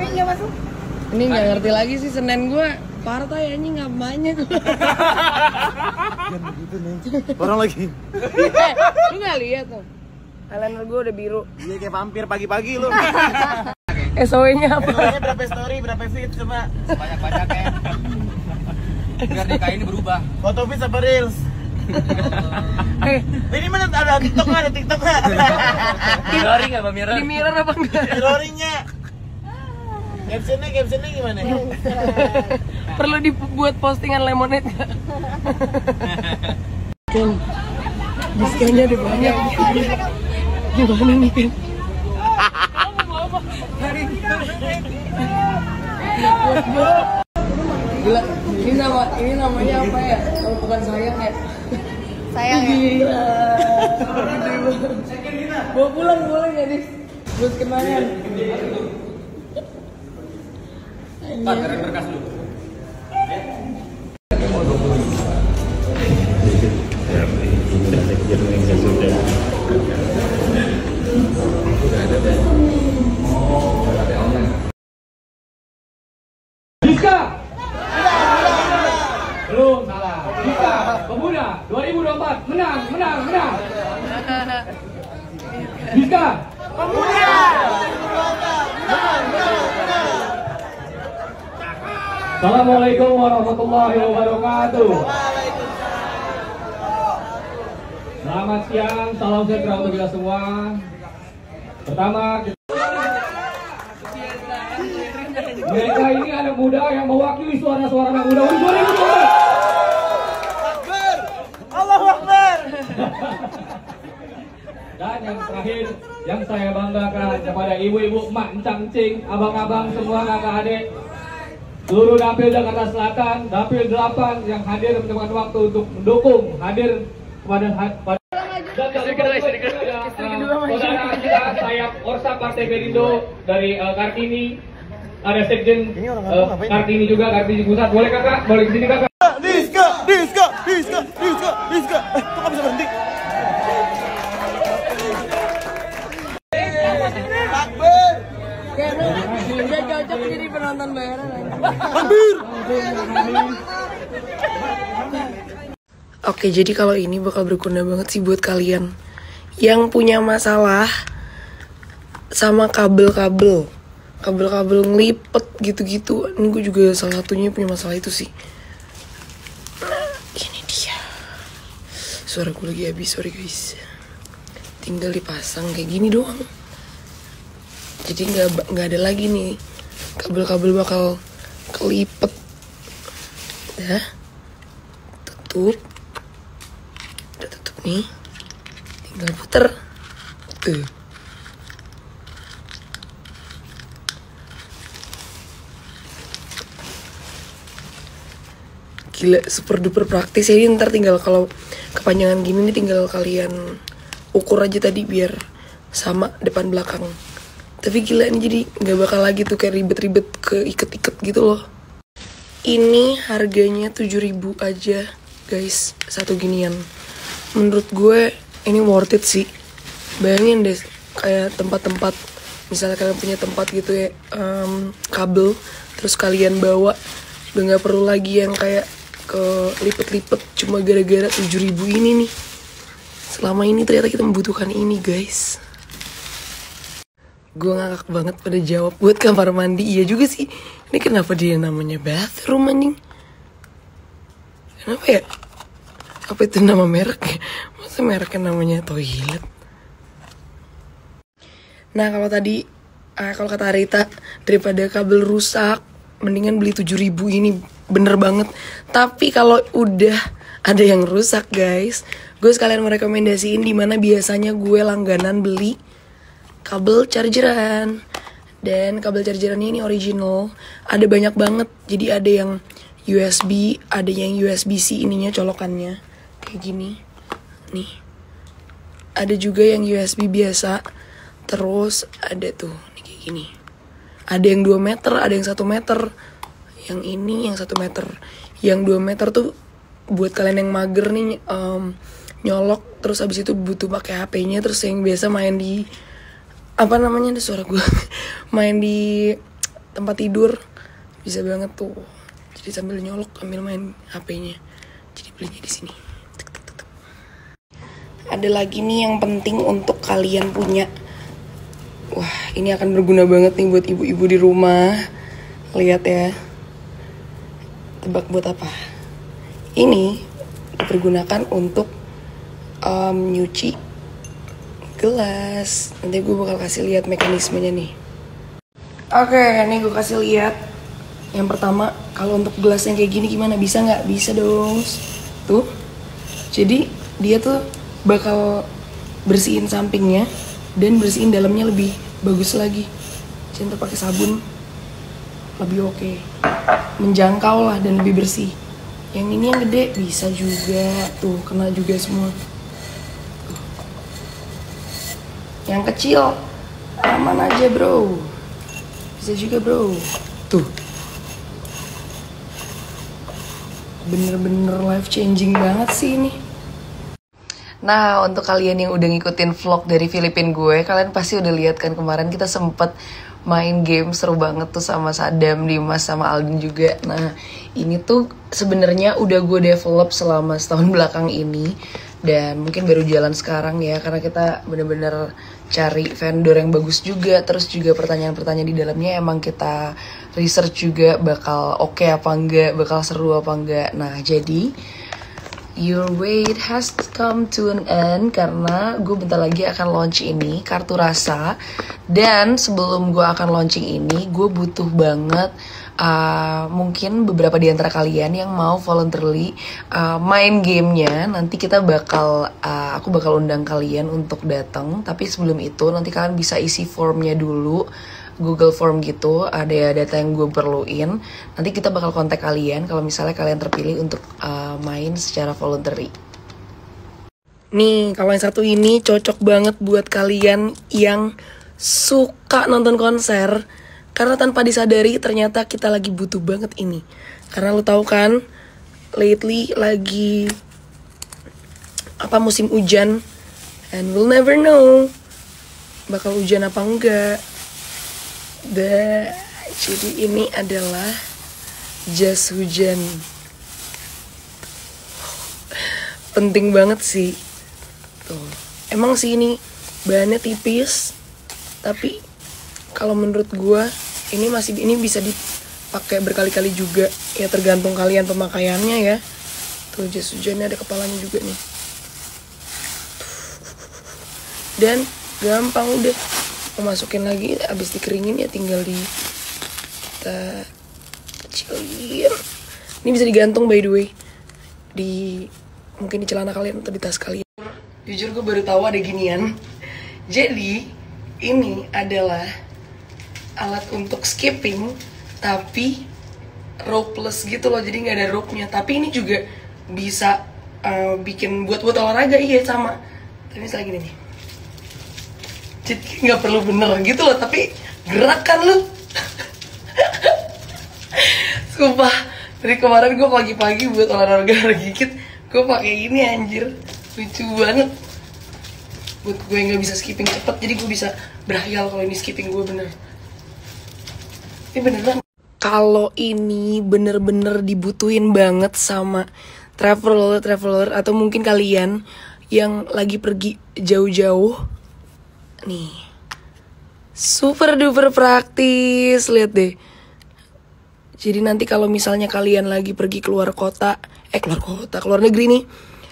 story-nya masuk. Ini nggak ngerti lagi sih, Senin gue partai anjing nggak banyak. Jangan begitu nih. Orang lagi. Lu nggak lihat tuh? Kalender gue udah biru. Iya kayak vampir pagi-pagi lu. SOW-nya apa? SOW-nya berapa story, berapa feed coba? Banyak-banyaknya. Biar DKI ini berubah. Foto feed apa reels? Ini mana ada TikTok nggak? Ada TikTok nggak? Mirroring apa mirror? Di mirror apa enggak? Mirroringnya. Captionnya gimana? Perlu dibuat postingan lemonade nggak? Ken, diskonnya ada banyak. Gimana nih Ken? Gila, ini namanya apa ya? Kalau bukan sayang ya? Sayang ya? Gila. Bawa pulang boleh nggak nih? Buat kenangan. Pak, tarik berkas dulu. Diska! Belum salah. Diska, Pemuda 2024 menang. Diska! Pemuda! Assalamualaikum warahmatullahi wabarakatuh. Selamat siang, salam sejahtera untuk kita semua. Pertama, mereka ini anak muda yang mewakili suara-suara anak muda untuk 2024. Akbar! Allahu Akbar! Dan yang terakhir, yang saya banggakan kepada ibu-ibu, emak, encang-encing, abang-abang, semua kakak adik, seluruh dapil Jakarta Selatan, dapil 8 yang hadir menemukan waktu untuk mendukung, hadir kepada dan saudara kita sayap Orsa Partai Perindo dari Kartini, ada sekjen Kartini juga, Kartini Pusat. Boleh kakak, boleh kesini kakak. Diska! Kok nggak bisa berhenti? Akbar! Dia cocok jadi penonton bayaran. Hampir! Oke, jadi kalau ini bakal berguna banget sih buat kalian yang punya masalah sama kabel-kabel ngelipet gitu-gitu. Ini gue juga salah satunya punya masalah itu sih. Nah, ini dia. Suara gue lagi habis, sorry guys. Tinggal dipasang kayak gini doang. Jadi nggak ada lagi nih kabel-kabel bakal kelipet. Dah, tutup. Udah tutup nih. Tinggal puter. Tuh. Gila, super duper praktis ya. Ini ntar tinggal kalau kepanjangan gini nih tinggal kalian ukur aja tadi biar sama depan belakang. Tapi gila ini jadi nggak bakal lagi tuh kayak ribet-ribet ke iket-iket gitu loh. Ini harganya 7.000 aja guys, satu ginian. Menurut gue ini worth it sih. Bayangin deh kayak tempat-tempat, misalnya kalian punya tempat gitu ya, kabel, terus kalian bawa, udah nggak perlu lagi yang kayak ke lipet-lipet cuma gara-gara 7.000 ini nih. Selama ini ternyata kita membutuhkan ini guys. Gue ngakak banget pada jawab buat kamar mandi. Iya juga sih. Ini kenapa dia namanya bathroom anjing? Kenapa ya? Apa itu nama mereknya? Masa mereknya namanya toilet? Nah kalau tadi kalau kata Rita, daripada kabel rusak mendingan beli 7.000 ini. Bener banget. Tapi kalau udah ada yang rusak guys, gue sekalian merekomendasiin dimana biasanya gue langganan beli kabel chargeran. Dan kabel chargeran ini original, ada banyak banget. Jadi ada yang USB, ada yang USB-C ininya colokannya kayak gini nih. Ada juga yang USB biasa. Terus ada tuh nih kayak gini. Ada yang 2 meter, ada yang 1 meter. Yang ini yang 1 meter. Yang 2 meter tuh buat kalian yang mager nih, nyolok terus abis itu butuh pakai HP-nya, terus yang biasa main di apa namanya, ada suara gue main di tempat tidur bisa banget tuh. Jadi sambil nyolok ambil main HP-nya. Jadi belinya di sini. Ada lagi nih yang penting untuk kalian punya. Wah, ini akan berguna banget nih buat ibu-ibu di rumah. Lihat ya. Tebak buat apa? Ini dipergunakan untuk nyuci gelas. Nanti gue bakal kasih lihat mekanismenya nih. Oke, ini gue kasih lihat. Yang pertama, kalau untuk gelas yang kayak gini gimana? Bisa nggak? Bisa dong. Tuh. Jadi dia tuh bakal bersihin sampingnya dan bersihin dalamnya lebih bagus lagi. Jangan pakai sabun, lebih oke. Menjangkau lah dan lebih bersih. Yang ini yang gede bisa juga. Tuh, kena juga semua. Tuh. Yang kecil aman aja bro. Bisa juga bro. Tuh. Bener-bener life changing banget sih ini. Nah, untuk kalian yang udah ngikutin vlog dari Filipina gue, kalian pasti udah lihat kan kemarin kita sempet main game seru banget tuh sama Sadam, Dimas, sama Aldin juga. Nah, ini tuh sebenarnya udah gue develop selama setahun belakang ini. Dan mungkin baru jalan sekarang ya, karena kita bener-bener cari vendor yang bagus juga. Terus juga pertanyaan-pertanyaan di dalamnya emang kita research juga bakal oke apa enggak, bakal seru apa enggak. Nah, jadi your wait has come to an end karena gue bentar lagi akan launch ini, kartu rasa. Dan sebelum gue akan launching ini, gue butuh banget mungkin beberapa di antara kalian yang mau voluntarily main gamenya. Nanti kita aku bakal undang kalian untuk datang. Tapi sebelum itu nanti kalian bisa isi formnya dulu, Google Form gitu, ada data yang gue perluin. Nanti kita bakal kontak kalian kalau misalnya kalian terpilih untuk main secara voluntary. Nih, kalau yang satu ini cocok banget buat kalian yang suka nonton konser. Karena tanpa disadari ternyata kita lagi butuh banget ini. Karena lo tahu kan, lately lagi musim hujan, and we'll never know bakal hujan apa enggak. Jadi ini adalah jas hujan. Penting banget sih. Tuh. Emang sih ini bahannya tipis, tapi kalau menurut gue ini bisa dipakai berkali-kali juga. Ya tergantung kalian pemakaiannya ya. Tuh jas hujannya ada kepalanya juga nih. Dan gampang udah. Mau masukin lagi, abis dikeringin ya tinggal kita kecilin. Ini bisa digantung by the way, mungkin di celana kalian atau di tas kalian. Jujur gue baru tahu ada ginian. Jadi ini adalah alat untuk skipping tapi ropeless gitu loh, jadi nggak ada rope-nya. Tapi ini juga bisa bikin buat olahraga, iya sama. Tapi misalnya gini nih. Jadi nggak perlu bener gitu loh, tapi gerakan lu. Sumpah, dari kemarin gue pagi-pagi buat olahraga gigit, gue pakai ini anjir, lucu banget. Buat gue yang nggak bisa skipping cepet, jadi gue bisa berhayal kalau ini skipping gue bener. Ini beneran. Kalau ini bener-bener dibutuhin banget sama traveler atau mungkin kalian yang lagi pergi jauh-jauh. Nih, super duper praktis, lihat deh. Jadi nanti kalau misalnya kalian lagi pergi keluar negeri nih,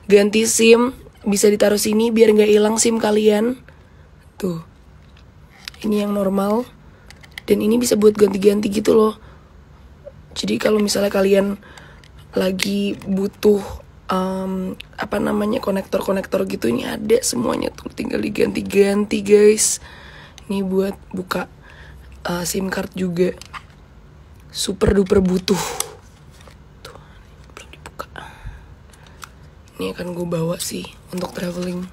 ganti SIM, bisa ditaruh sini biar nggak hilang SIM kalian. Tuh, ini yang normal, dan ini bisa buat ganti-ganti gitu loh. Jadi kalau misalnya kalian lagi butuh konektor gitu, ini ada semuanya tuh, tinggal diganti-ganti guys. Ini buat buka SIM card juga, super duper butuh. Tuh, belum dibuka. Ini akan gue bawa sih untuk traveling,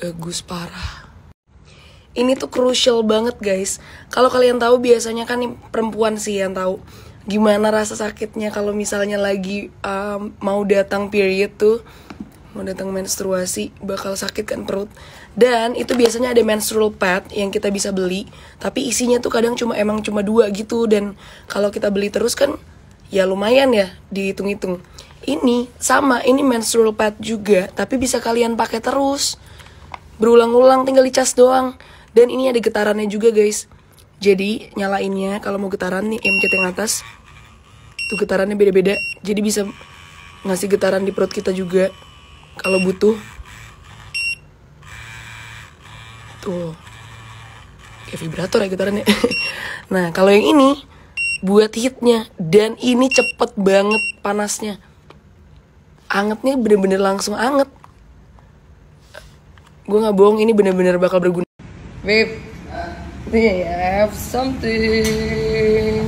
bagus parah. Ini tuh crucial banget guys. Kalau kalian tahu, biasanya kan nih perempuan sih yang tahu gimana rasa sakitnya kalau misalnya lagi mau datang period tuh, mau datang menstruasi, bakal sakit kan perut. Dan itu biasanya ada menstrual pad yang kita bisa beli, tapi isinya tuh kadang emang cuma 2 gitu. Dan kalau kita beli terus kan ya lumayan ya dihitung-hitung. Ini sama, ini menstrual pad juga, tapi bisa kalian pakai terus berulang-ulang, tinggal dicas doang. Dan ini ada getarannya juga guys. Jadi nyalainnya kalau mau getaran nih, pencet yang atas tuh getarannya beda-beda. Jadi bisa ngasih getaran di perut kita juga kalau butuh. Tuh kayak vibrator ya getarannya. Nah kalau yang ini buat heatnya, dan ini cepet banget panasnya. Angetnya bener-bener langsung anget. Gue gak bohong, ini bener-bener bakal berguna. Babe, we have something.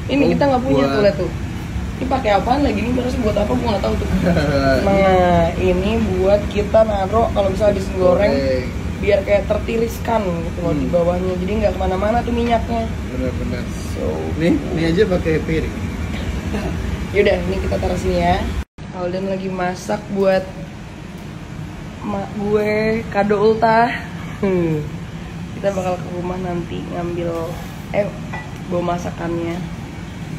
Ini kita nggak punya tuh, lihat tuh. Ini pakai apaan lagi? Ini harus buat apa? Gue nggak tahu tuh. Nah, ini buat kita naruh kalau misalnya habis goreng, biar kayak tertiriskan gitu loh di bawahnya. Jadi nggak kemana-mana tuh minyaknya. Benar-benar. So, Nih aja pakai piring. yaudah, ini kita taruh sini ya. Alden lagi masak buat mak gue kado ultah. Kita bakal ke rumah nanti ngambil bawa masakannya.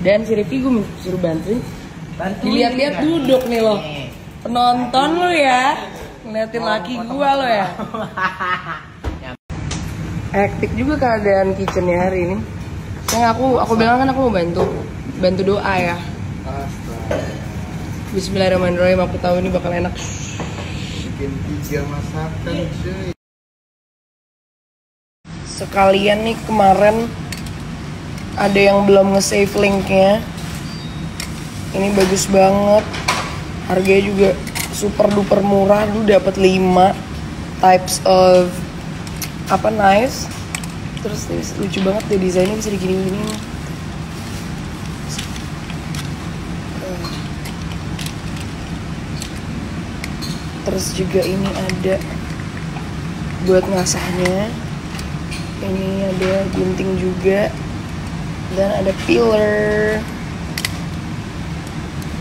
Dan si Rifki gue suruh bantuin. Dilihat-lihat duduk nih loh. Penonton lo ya. Ngeliatin laki gue lo ya. Hektik juga keadaan kitchennya hari ini. Yang aku bilang kan aku mau bantu doa ya. Bismillahirrahmanirrahim, aku tahu ini bakal enak. Bikin 3 masakan cuy. Sekalian nih kemarin ada yang belum nge-save linknya. Ini bagus banget. Harganya juga super duper murah. Lu dapat 5 types of knives. Terus lucu banget deh desainnya, bisa digini-gini. Terus juga ini ada buat ngasahnya. Ini ada gunting juga. Dan ada peeler.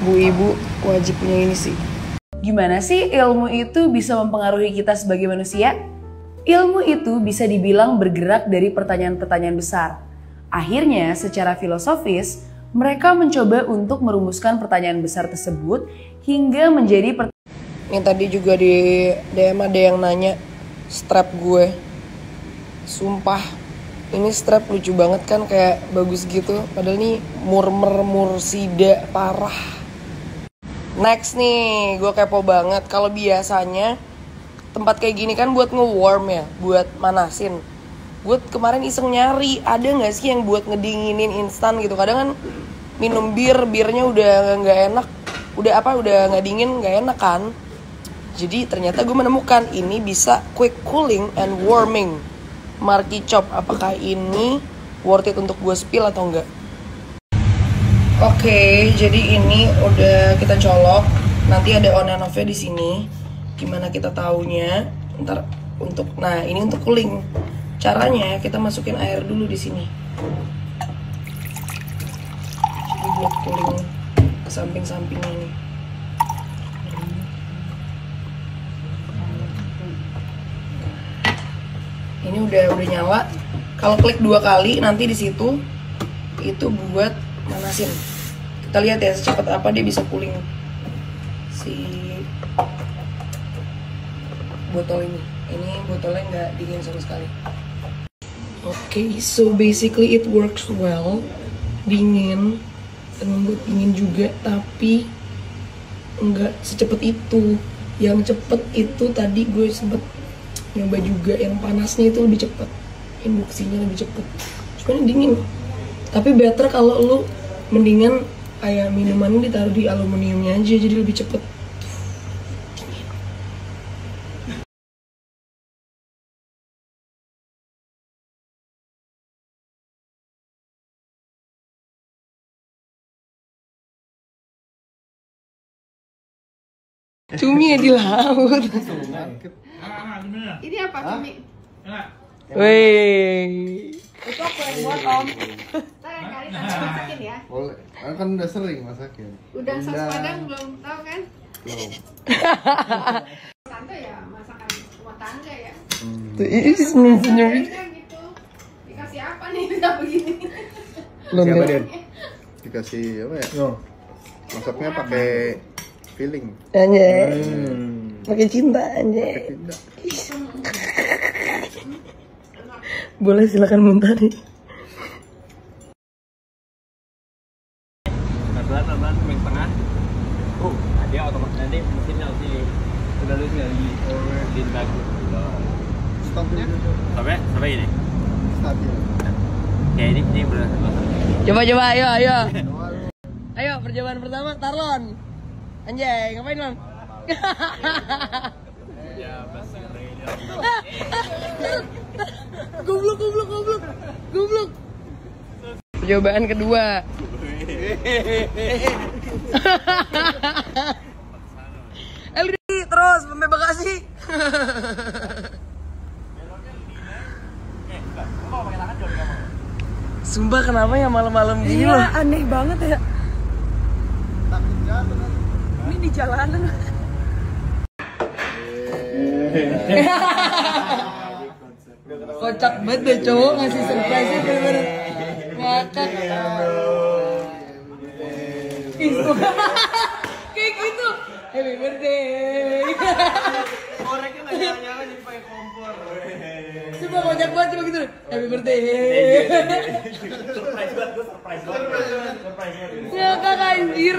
Bu ibu wajib punya ini sih. Gimana sih ilmu itu bisa mempengaruhi kita sebagai manusia? Ilmu itu bisa dibilang bergerak dari pertanyaan-pertanyaan besar. Akhirnya secara filosofis, mereka mencoba untuk merumuskan pertanyaan besar tersebut hingga menjadi Ini tadi juga di DM ada yang nanya strap gue. Sumpah, ini strap lucu banget kan, kayak bagus gitu. Padahal ini mursida parah. Next nih, gue kepo banget. Kalau biasanya tempat kayak gini kan buat nge-warm ya, buat manasin. Gue kemarin iseng nyari, ada nggak sih yang buat ngedinginin instan gitu. Kadang kan minum birnya udah nggak enak, udah nggak dingin, nggak enak kan. Jadi ternyata gue menemukan ini bisa quick cooling and warming. Marky Chop, apakah ini worth it untuk gue spill atau enggak? Oke, jadi ini udah kita colok. Nanti ada on and off-nya di sini. Gimana kita taunya? Ntar nah ini untuk cooling. Caranya kita masukin air dulu di sini. Jadi buat cooling ke samping-sampingnya nih. Ini udah nyala. Kalau klik 2 kali nanti di situ itu buat manasin. Kita lihat ya secepat apa dia bisa cooling si botol ini. Ini botolnya nggak dingin sama sekali. Oke, so basically it works well. Dingin dan membuat dingin juga, tapi nggak secepat itu. Yang cepet itu tadi gue sempet nyoba juga, yang panasnya itu lebih cepet, induksinya lebih cepet. Cuma dingin. Tapi better kalau lu mendingan kayak minumannya ditaruh di aluminiumnya aja, jadi lebih cepet. Cumi ya di laut. Ini apa cumi? Wey. Itu aku yang buat om. Ntar yang kali nanti masakin ya. Boleh. Kan udah sering masakin. Udang sos padang belum tahu kan? Belum. Tante ya masakan rumah tangga ya. Tuh, ih, senyum-senyum. Gitu. Dikasih apa nih bisa begini? Siapa Den? Dikasih apa ya? Masaknya pakai feeling. Anjay. Pakai cinta anjay. Tidak. Boleh silakan muntah nih. Pelan-pelan yang tengah. Dia otomatis nanti mesinnya harus ini. Udah lu tinggal di bagu. Stopnya Sampai ini. stabil. Ya ini benar. Coba ayo. Ayo percobaan pertama Tarlon. Anjay, ngapain, Bang? Ya basi radio. Goblok. Percobaan kedua. LD terus sampai Bekasi. Sumpah kenapa ya malam-malam gini loh? Aneh banget ya. Takut jatuh kan. Ini di jalanan. Kocak banget deh cowok ngasih surprise-nya bener-bener ngakak. Kayak gitu. Happy birthday. Koreknya nggak nyala-nyala jadi pakai kompor. Coba kocak banget coba gitu. Happy birthday. Surprise banget. Ngakak anjir.